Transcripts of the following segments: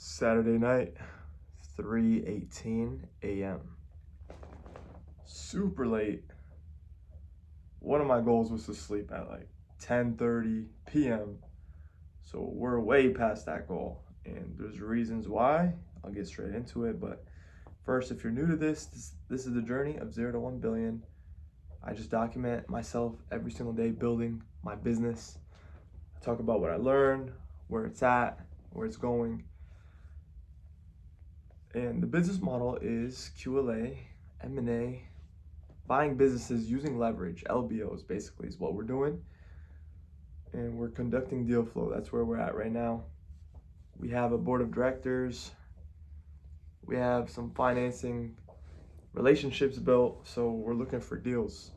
Saturday night, 3:18 a.m. Super late. One of my goals was to sleep at like 10:30 p.m. So we're way past that goal. And there's reasons why. I'll get straight into it. But first, if you're new to this is the journey of 0 to 1 billion. I just document myself every single day building my business. I talk about what I learned, where it's at, where it's going. And the business model is QLA, M&A, buying businesses using leverage, LBOs basically is what we're doing. And we're conducting deal flow. That's where we're at right now. We have a board of directors. We have some financing relationships built, so we're looking for deals.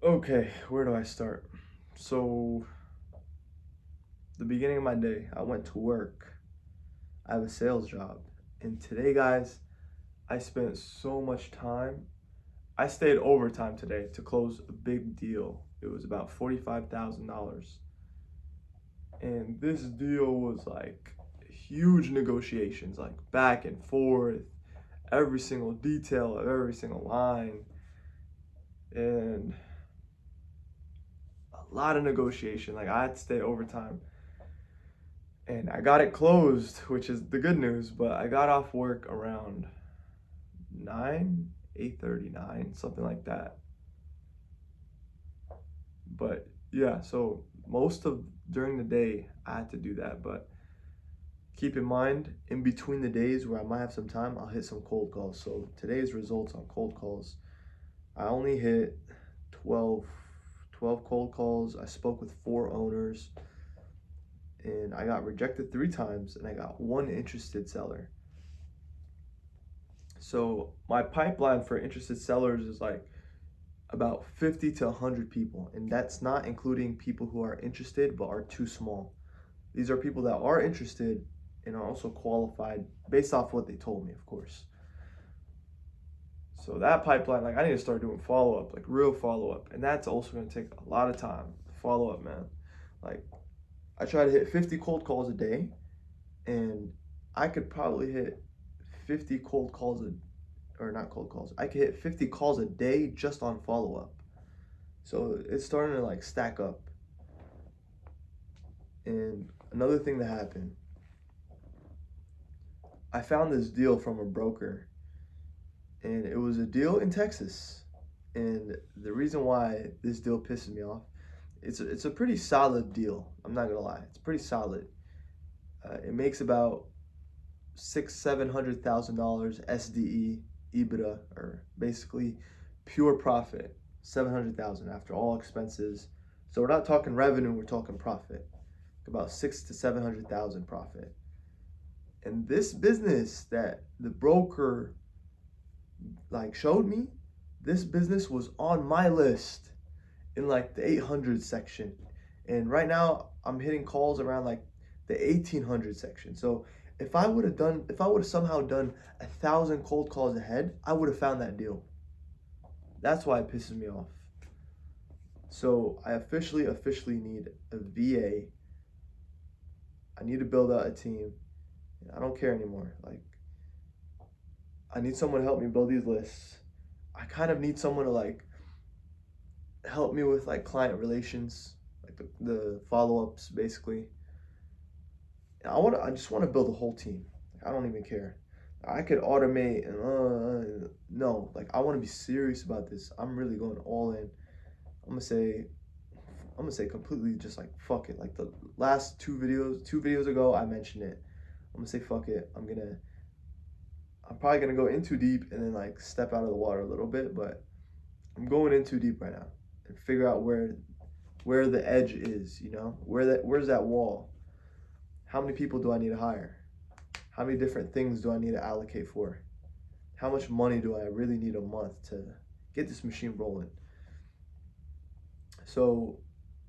Okay, where do I start? So, the beginning of my day, I went to work. I have a sales job. And today, guys, I spent so much time. I stayed overtime today to close a big deal. It was about $45,000. And this deal was like huge negotiations, like back and forth, every single detail of every single line. And a lot of negotiation. Like I had to stay overtime. And I got it closed, which is the good news, but I got off work around 8:39, something like that. But yeah, so most of during the day I had to do that, but keep in mind in between the days where I might have some time, I'll hit some cold calls. So today's results on cold calls, I only hit 12 cold calls. I spoke with 4 owners and I got rejected 3 times and I got 1 interested seller. So my pipeline for interested sellers is like about 50 to 100 people, and that's not including people who are interested but are too small. These are people that are interested and are also qualified based off what they told me, of course. So that pipeline, like I need to start doing follow-up, like real follow-up, and that's also going to take a lot of time. Follow-up, man. Like I try to hit 50 cold calls a day, and I could probably hit 50 cold calls or not cold calls. I could hit 50 calls a day just on follow-up. So it's starting to like stack up. And another thing that happened, I found this deal from a broker, and it was a deal in Texas. And the reason why this deal pisses me off, it's a pretty solid deal. I'm not gonna lie, it's pretty solid. It makes about $700,000 SDE EBITDA, or basically pure profit, 700,000 after all expenses. So we're not talking revenue, we're talking profit. About 6 to 700,000 profit. And this business that the broker like showed me, this business was on my list in like the 800 section. And right now I'm hitting calls around like the 1800 section. So if I would have somehow done 1,000 cold calls ahead, I would have found that deal. That's why it pisses me off. So I officially need a VA. I need to build out a team. I don't care anymore. Like, I need someone to help me build these lists. I kind of need someone to like help me with like client relations, like the follow-ups basically. I just want to build a whole team. Like, I don't even care. I could automate and no, like I want to be serious about this. I'm really going all in. I'm gonna say completely just like fuck it. Like the last two videos ago, I mentioned it. I'm gonna say fuck it. I'm probably gonna go in too deep and then like step out of the water a little bit, but I'm going in too deep right now and figure out where the edge is, you know? Where's that wall? How many people do I need to hire? How many different things do I need to allocate for? How much money do I really need a month to get this machine rolling? So,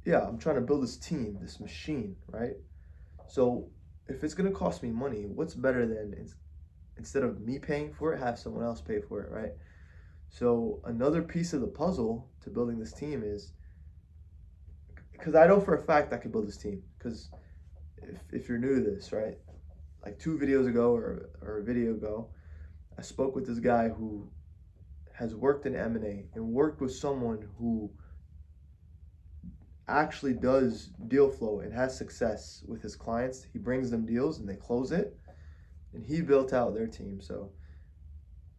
yeah, I'm trying to build this team, this machine, right? So, if it's gonna cost me money, what's better than instead of me paying for it, have someone else pay for it, right? So, another piece of the puzzle to building this team is because I know for a fact I could build this team because if you're new to this, right? Like 2 videos ago or a video ago, I spoke with this guy who has worked in M&A and worked with someone who actually does deal flow and has success with his clients. He brings them deals and they close it, and he built out their team. So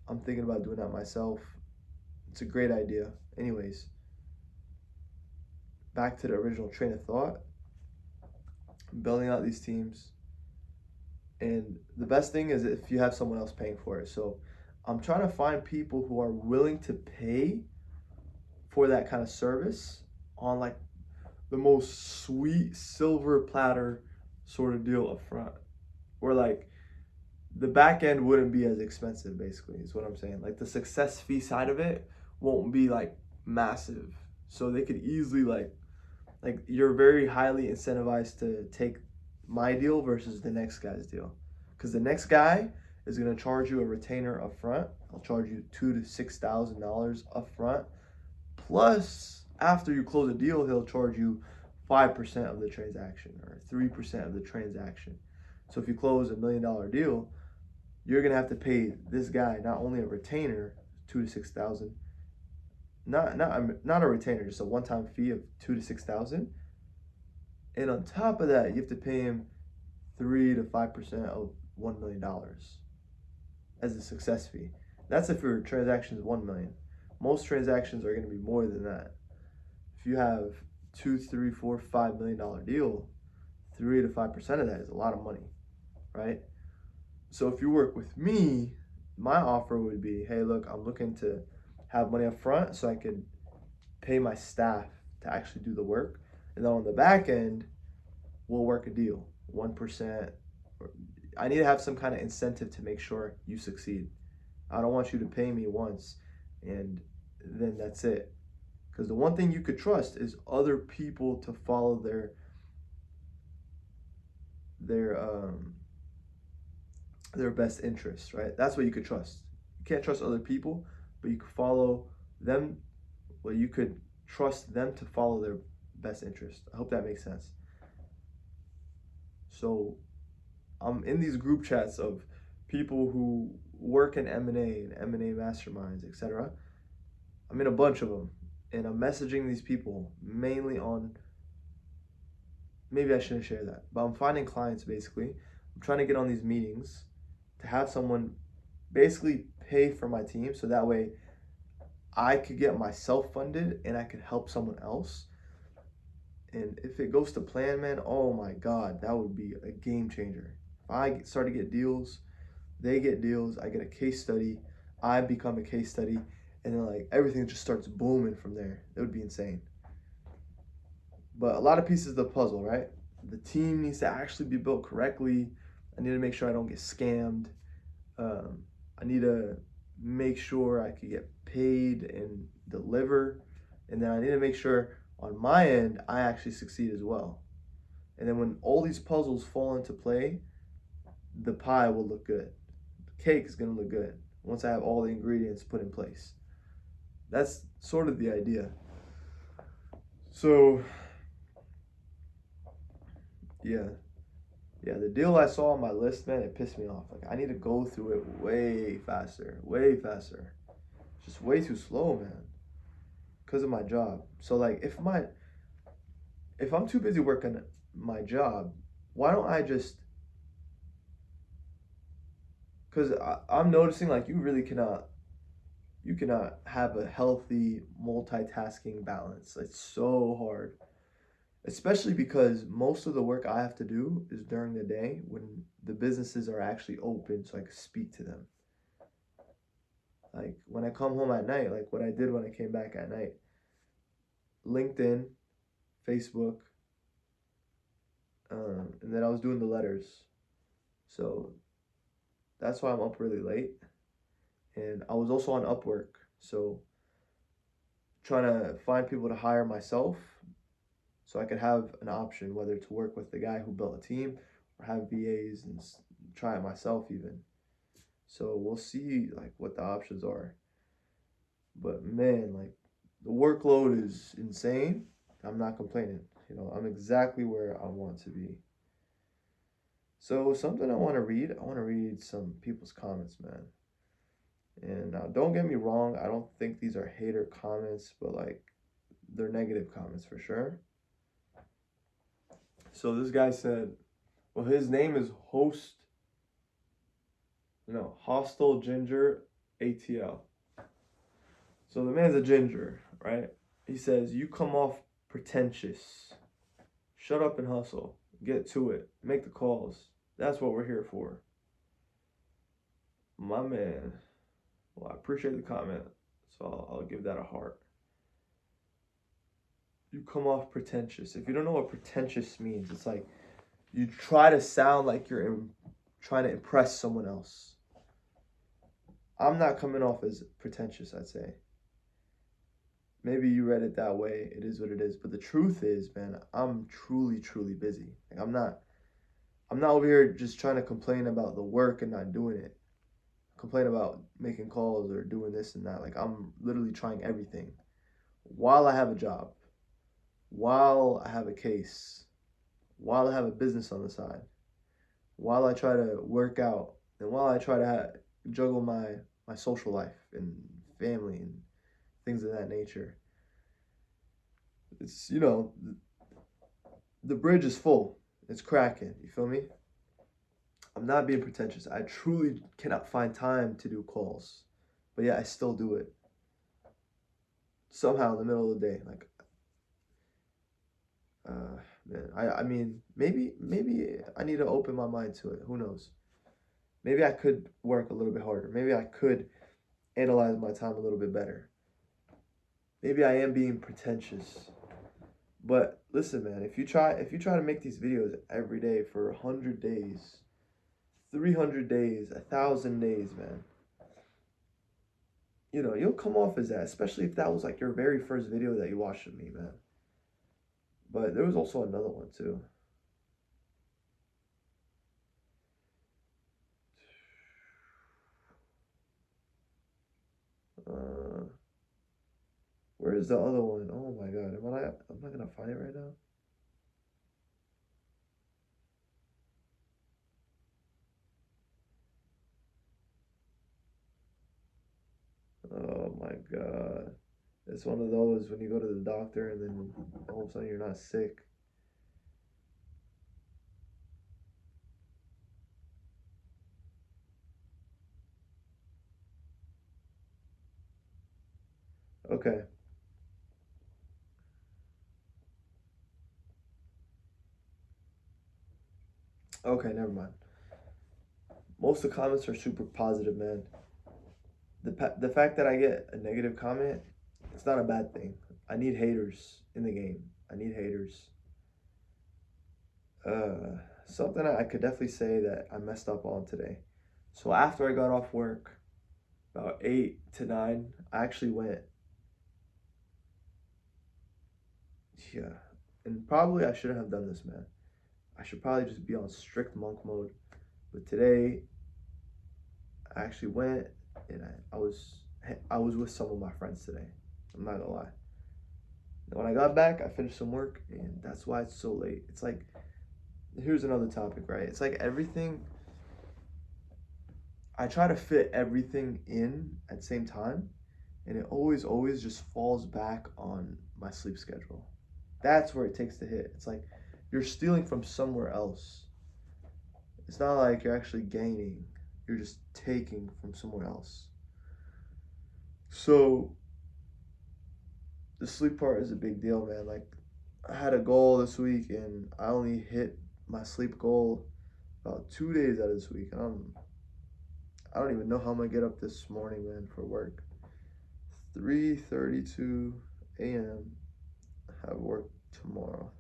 I'm thinking about doing that myself. It's a great idea. Anyways, back to the original train of thought, building out these teams. And the best thing is if you have someone else paying for it. So I'm trying to find people who are willing to pay for that kind of service on like the most sweet silver platter sort of deal up front. Where like the back end wouldn't be as expensive, basically, is what I'm saying. Like the success fee side of it won't be like massive. So they could easily like you're very highly incentivized to take my deal versus the next guy's deal. Because the next guy is gonna charge you a retainer up front. I'll charge you $2,000 to $6,000 up front. Plus, after you close a deal, he'll charge you 5% of the transaction or 3% of the transaction. So if you close $1 million deal, you're gonna have to pay this guy not only a retainer, 2 to 6 thousand, not a retainer, just a one-time fee of 2 to 6 thousand, and on top of that, you have to pay him 3 to 5% of $1 million as a success fee. That's if your transaction is 1 million. Most transactions are going to be more than that. If you have two, three, four, $5 million deal, 3 to 5% of that is a lot of money, right? So if you work with me, my offer would be, hey, look, I'm looking to have money up front so I could pay my staff to actually do the work. And then on the back end, we'll work a deal, 1%. I need to have some kind of incentive to make sure you succeed. I don't want you to pay me once and then that's it. Because the one thing you could trust is other people to follow their best interests, right? That's what you could trust. You can't trust other people, but you could follow them. Well, you could trust them to follow their best interest. I hope that makes sense. So I'm in these group chats of people who work in M&A and M&A masterminds, etc. I'm in a bunch of them, and I'm messaging these people mainly on, maybe I shouldn't share that, but I'm finding clients basically. I'm trying to get on these meetings to have someone basically pay for my team so that way I could get myself funded and I could help someone else. And if it goes to plan, man, oh my God, that would be a game changer. If I start to get deals, they get deals, I get a case study, I become a case study, and then like everything just starts booming from there. It would be insane. But a lot of pieces of the puzzle, right? The team needs to actually be built correctly. I need to make sure I don't get scammed. I need to make sure I can get paid and deliver. And then I need to make sure on my end, I actually succeed as well. And then when all these puzzles fall into play, the pie will look good. The cake is going to look good once I have all the ingredients put in place. That's sort of the idea. So, yeah. Yeah, the deal I saw on my list, man, it pissed me off. Like, I need to go through it way faster, way faster. Just way too slow, man, because of my job. So, like, if I'm too busy working my job, why don't I just, because I'm noticing, like, you cannot have a healthy multitasking balance. It's so hard, especially because most of the work I have to do is during the day when the businesses are actually open so I can speak to them. Like when I come home at night, like what I did when I came back at night, LinkedIn, Facebook, and then I was doing the letters. So that's why I'm up really late. And I was also on Upwork. So trying to find people to hire myself so I could have an option whether to work with the guy who built a team or have VAs and try it myself even. So we'll see like what the options are. But man, like the workload is insane. I'm not complaining. I'm exactly where I want to be. So something I want to read. I want to read some people's comments, man. And now, don't get me wrong. I don't think these are hater comments, but like they're negative comments for sure. So this guy said, well, his name is Hostile Ginger ATL. So the man's a ginger, right? He says, you come off pretentious. Shut up and hustle. Get to it. Make the calls. That's what we're here for. My man. Well, I appreciate the comment, so I'll give that a heart. You come off pretentious. If you don't know what pretentious means, it's like you try to sound like trying to impress someone else. I'm not coming off as pretentious, I'd say. Maybe you read it that way. It is what it is. But the truth is, man, I'm truly, truly busy. Like, I'm not over here just trying to complain about the work and not doing it. Complain about making calls or doing this and that. Like, I'm literally trying everything while I have a job, while I have a case, while I have a business on the side, while I try to work out, and while I try to juggle my social life and family and things of that nature. It's, the bridge is full. It's cracking. You feel me? I'm not being pretentious. I truly cannot find time to do calls, but yeah, I still do it. Somehow in the middle of the day, like, man, I mean, maybe I need to open my mind to it. Who knows? Maybe I could work a little bit harder. Maybe I could analyze my time a little bit better. Maybe I am being pretentious. But listen, man, if you try to make these videos every day for 100 days, 300 days, 1,000 days, man, you'll come off as that, especially if that was like your very first video that you watched of me, man. But there was also another one too. Where is the other one? Oh my god, I'm not gonna find it right now. Oh my god. It's one of those when you go to the doctor and then all of a sudden you're not sick. Okay. Okay, never mind. Most of the comments are super positive, man. The fact that I get a negative comment, it's not a bad thing. I need haters in the game. I need haters. Something I could definitely say that I messed up on today. So after I got off work, about 8 to 9, I actually went. Yeah, and probably I shouldn't have done this, man. I should probably just be on strict monk mode. But today, I actually went and I was with some of my friends today. I'm not gonna lie. When I got back, I finished some work, and that's why it's so late. It's like, here's another topic, right? It's like everything. I try to fit everything in at the same time, and it always just falls back on my sleep schedule. That's where it takes the hit. It's like you're stealing from somewhere else. It's not like you're actually gaining, you're just taking from somewhere else. So the sleep part is a big deal, man. Like, I had a goal this week and I only hit my sleep goal about 2 days out of this week. I don't even know how I'm gonna get up this morning, man, for work. 3:32 a.m. I have work tomorrow.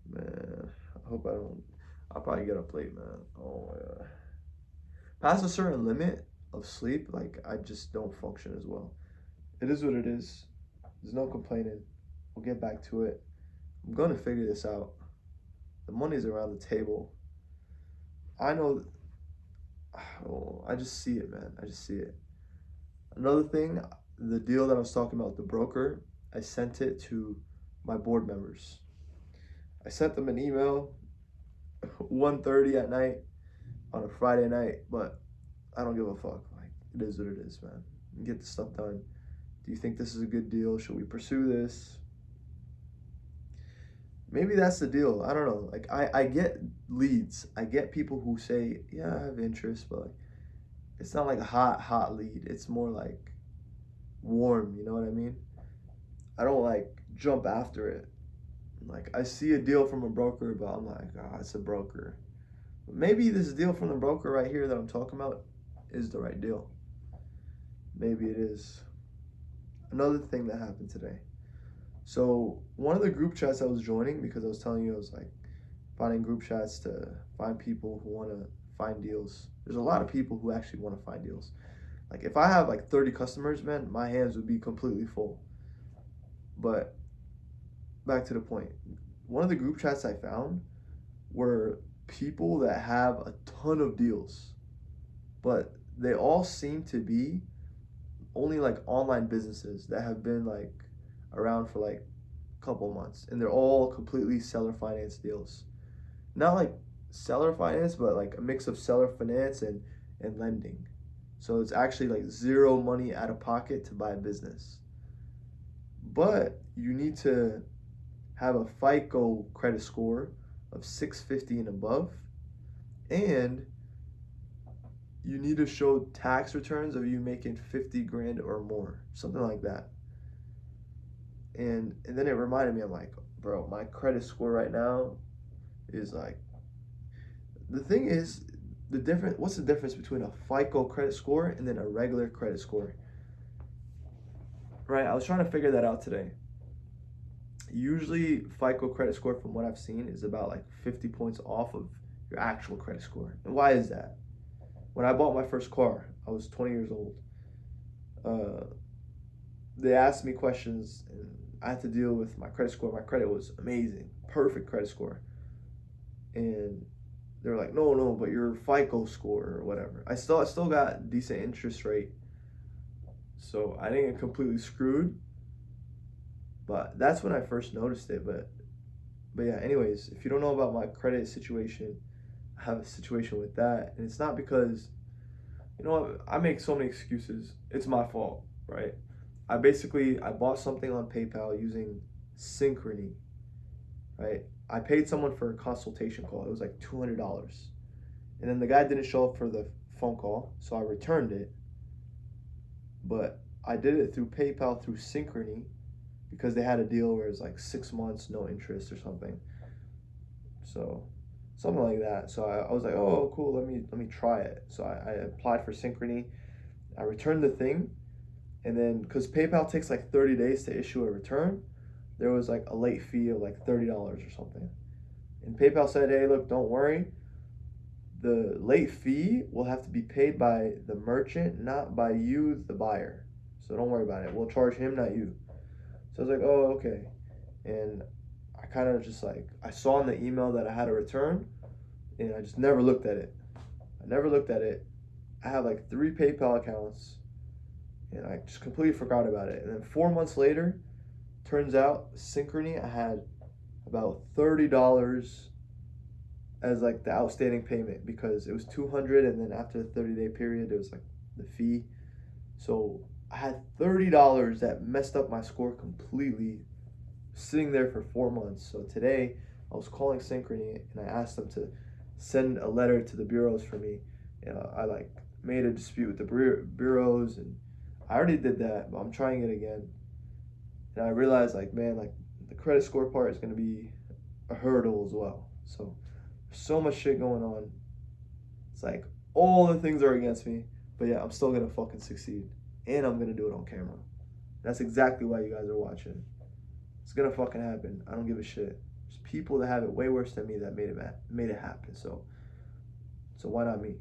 Man, I hope I don't. I'll probably get up late, man. Oh my god. Past a certain limit of sleep, like, I just don't function as well. It is what it is. There's no complaining. We'll get back to it. I'm gonna figure this out. The money's around the table. I know. Oh, I just see it, man. I just see it. Another thing, the deal that I was talking about, the broker, I sent it to my board members. I sent them an email 1:30 at night on a Friday night, but I don't give a fuck. Like, it is what it is, man. Get the stuff done. Do you think this is a good deal? Should we pursue this? Maybe that's the deal. I don't know. Like, I get leads. I get people who say, yeah, I have interest, but like, it's not like a hot lead. It's more like warm, you know what I mean? I don't like jump after it. Like, I see a deal from a broker, but I'm like, ah, it's a broker. But maybe this deal from the broker right here that I'm talking about is the right deal. Maybe it is. Another thing that happened today. So one of the group chats I was joining, because I was telling you I was like finding group chats to find people who want to find deals. There's a lot of people who actually want to find deals. Like, if I have like 30 customers, man, my hands would be completely full. But back to the point. One of the group chats I found were people that have a ton of deals, but they all seem to be only like online businesses that have been like around for like a couple months, and they're all completely seller finance deals. Not like seller finance, but like a mix of seller finance and lending. So it's actually like zero money out of pocket to buy a business. But you need to have a FICO credit score of 650 and above, and you need to show tax returns of you making 50 grand or more, something like that. And then it reminded me, I'm like, bro, my credit score right now is like, the thing is, what's the difference between a FICO credit score and then a regular credit score? Right? I was trying to figure that out today. Usually FICO credit score, from what I've seen, is about like 50 points off of your actual credit score. And why is that? When I bought my first car, I was 20 years old. They asked me questions, and I had to deal with my credit score. My credit was amazing, perfect credit score. And they were like, no, but your FICO score or whatever. I still got decent interest rate, so I didn't get completely screwed. But that's when I first noticed it. But yeah, anyways, if you don't know about my credit situation, I have a situation with that, and it's not because, you know what, I make so many excuses. It's my fault, right? I bought something on PayPal using Synchrony, right? I paid someone for a consultation call. It was like $200. And then the guy didn't show up for the phone call, so I returned it. But I did it through PayPal through Synchrony because they had a deal where it was like 6 months, no interest or something. So something like that. So I was like, oh, cool, let me try it. So I applied for Synchrony. I returned the thing, and then because PayPal takes like 30 days to issue a return, there was like a late fee of like $30 or something. And PayPal said, hey, look, don't worry. The late fee will have to be paid by the merchant, not by you, the buyer. So don't worry about it. We'll charge him, not you. So I was like, oh, okay. And I kind of just like, I saw in the email that I had a return, and I just never looked at it. I have like 3 PayPal accounts, and I just completely forgot about it. And then 4 months later, turns out Synchrony, I had about $30 as like the outstanding payment because it was 200, and then after the 30-day period, it was like the fee. So I had $30 that messed up my score completely, sitting there for 4 months. So today I was calling Synchrony, and I asked them to send a letter to the bureaus for me. I like made a dispute with the bureaus, and I already did that, but I'm trying it again. And I realized, like, man, like the credit score part is going to be a hurdle as well. So much shit going on. It's like all the things are against me, but yeah, I'm still going to fucking succeed, and I'm going to do it on camera. That's exactly why you guys are watching. It's going to fucking happen. I don't give a shit. There's people that have it way worse than me that made it happen. So why not me?